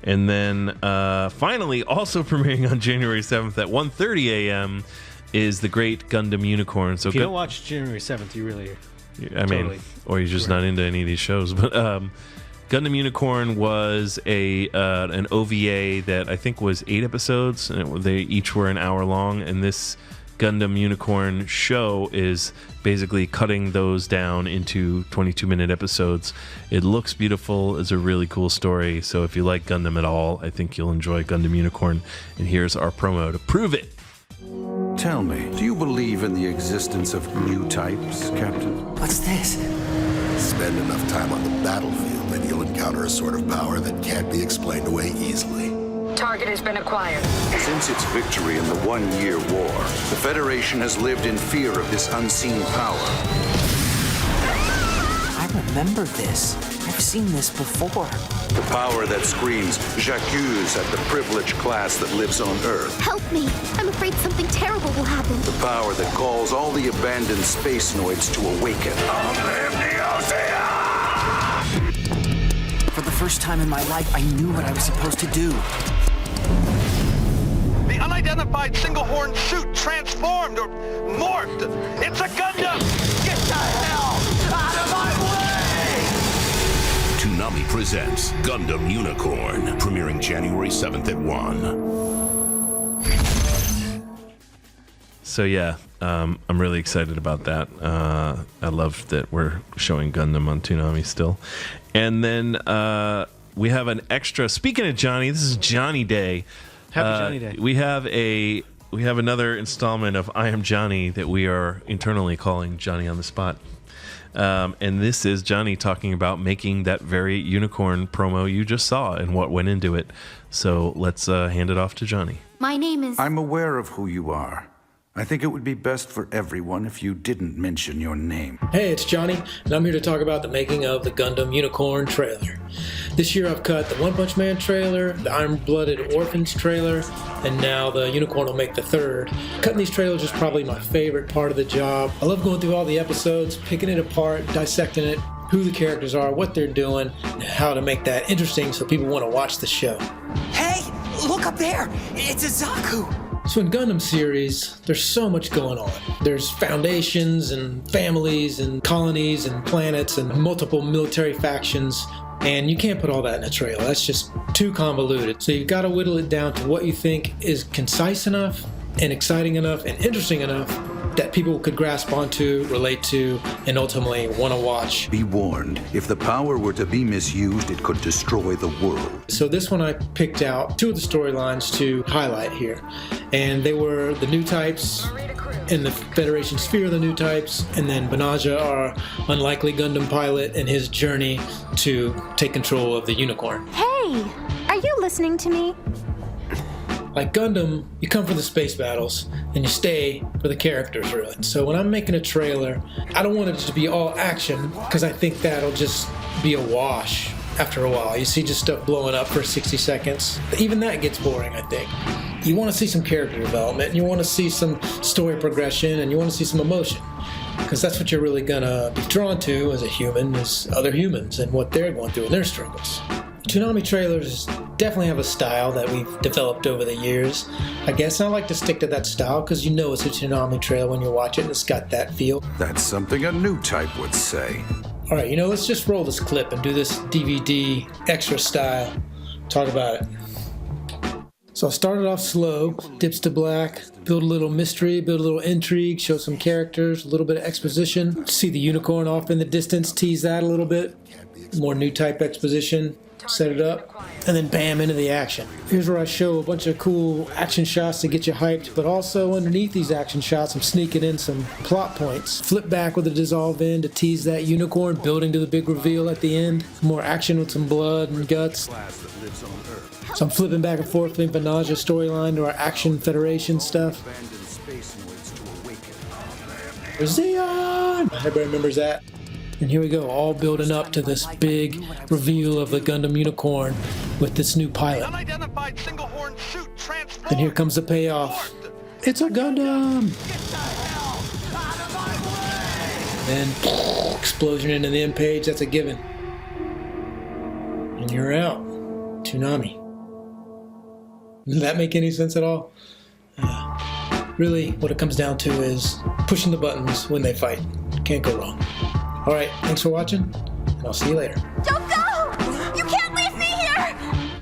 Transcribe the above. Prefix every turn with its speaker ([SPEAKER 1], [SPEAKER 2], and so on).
[SPEAKER 1] And then finally, also premiering on January 7th at 1:30 a.m. is the Great Gundam Unicorn. So
[SPEAKER 2] if you don't watch January 7th, you really...
[SPEAKER 1] or you're just not into any of these shows. But Gundam Unicorn was an OVA that I think was 8 episodes, and they each were an hour long. And this Gundam Unicorn show is basically cutting those down into 22-minute episodes. It looks beautiful. It's a really cool story. So if you like Gundam at all, I think you'll enjoy Gundam Unicorn. And here's our promo to prove it.
[SPEAKER 3] Tell me, do you believe in the existence of new types, Captain?
[SPEAKER 4] What's this?
[SPEAKER 5] Spend enough time on the battlefield and you'll encounter a sort of power that can't be explained away easily.
[SPEAKER 6] Target has been acquired.
[SPEAKER 3] Since its victory in the One-Year War, the Federation has lived in fear of this unseen power.
[SPEAKER 4] I remember this. I've seen this before.
[SPEAKER 3] The power that screams, "J'accuse" at the privileged class that lives on Earth.
[SPEAKER 7] Help me! I'm afraid something terrible will happen.
[SPEAKER 3] The power that calls all the abandoned space noids to awaken.
[SPEAKER 4] For the first time in my life, I knew what I was supposed to do.
[SPEAKER 8] The unidentified single-horn suit transformed or morphed. It's a Gundam! Get the hell out of my way!
[SPEAKER 9] Toonami presents Gundam Unicorn, premiering January 7th at 1.
[SPEAKER 1] So yeah, I'm really excited about that. I love that we're showing Gundam on Toonami still. And then we have an extra. Speaking of Johnny, this is Johnny Day.
[SPEAKER 2] Happy Johnny Day.
[SPEAKER 1] We have another installment of I Am Johnny that we are internally calling Johnny on the Spot. And this is Johnny talking about making that very unicorn promo you just saw and what went into it. So let's hand it off to Johnny.
[SPEAKER 7] My name is...
[SPEAKER 3] I'm aware of who you are. I think it would be best for everyone if you didn't mention your name.
[SPEAKER 10] Hey, it's Johnny, and I'm here to talk about the making of the Gundam Unicorn trailer. This year I've cut the One Punch Man trailer, the Iron-Blooded Orphans trailer, and now the Unicorn will make the third. Cutting these trailers is probably my favorite part of the job. I love going through all the episodes, picking it apart, dissecting it, who the characters are, what they're doing, and how to make that interesting so people want to watch the show.
[SPEAKER 4] Hey, look up there! It's a Zaku!
[SPEAKER 10] So in Gundam series, there's so much going on. There's foundations and families and colonies and planets and multiple military factions, and you can't put all that in a trailer. That's just too convoluted. So you've got to whittle it down to what you think is concise enough and exciting enough and interesting enough that people could grasp onto, relate to, and ultimately want to watch.
[SPEAKER 3] Be warned, if the power were to be misused, it could destroy the world.
[SPEAKER 10] So this one I picked out 2 of the storylines to highlight here. And they were the new types in the Federation sphere of the new types, and then Banaja, our unlikely Gundam pilot, and his journey to take control of the Unicorn.
[SPEAKER 7] Hey! Are you listening to me?
[SPEAKER 10] Like Gundam, you come for the space battles, and you stay for the characters, really. So when I'm making a trailer, I don't want it to be all action, because I think that'll just be a wash after a while. You see just stuff blowing up for 60 seconds. Even that gets boring, I think. You want to see some character development, and you want to see some story progression, and you want to see some emotion. Because that's what you're really going to be drawn to as a human, is other humans and what they're going through in their struggles. Toonami trailers definitely have a style that we've developed over the years. I guess I like to stick to that style because you know it's a Toonami trailer when you watch it and it's got that feel.
[SPEAKER 3] That's something a new type would say.
[SPEAKER 10] Alright, let's just roll this clip and do this DVD extra style. Talk about it. So I started off slow, dips to black, build a little mystery, build a little intrigue, show some characters, a little bit of exposition. See the unicorn off in the distance, tease that a little bit. More new type exposition. Set it up, and then bam, into the action. Here's where I show a bunch of cool action shots to get you hyped, but also underneath these action shots, I'm sneaking in some plot points. Flip back with a dissolve in to tease that unicorn, building to the big reveal at the end. More action with some blood and guts. So I'm flipping back and forth between Banaja's storyline to our Action Federation stuff. Zeon! Everybody remembers that. And here we go, all building up to this big reveal of the Gundam Unicorn with this new pilot. Then here comes the payoff. It's a Gundam! Then explosion into the end page, that's a given. And you're out. Toonami. Does that make any sense at all? Really, what it comes down to is pushing the buttons when they fight. Can't go wrong. Alright, thanks for watching, and I'll see you later.
[SPEAKER 7] Don't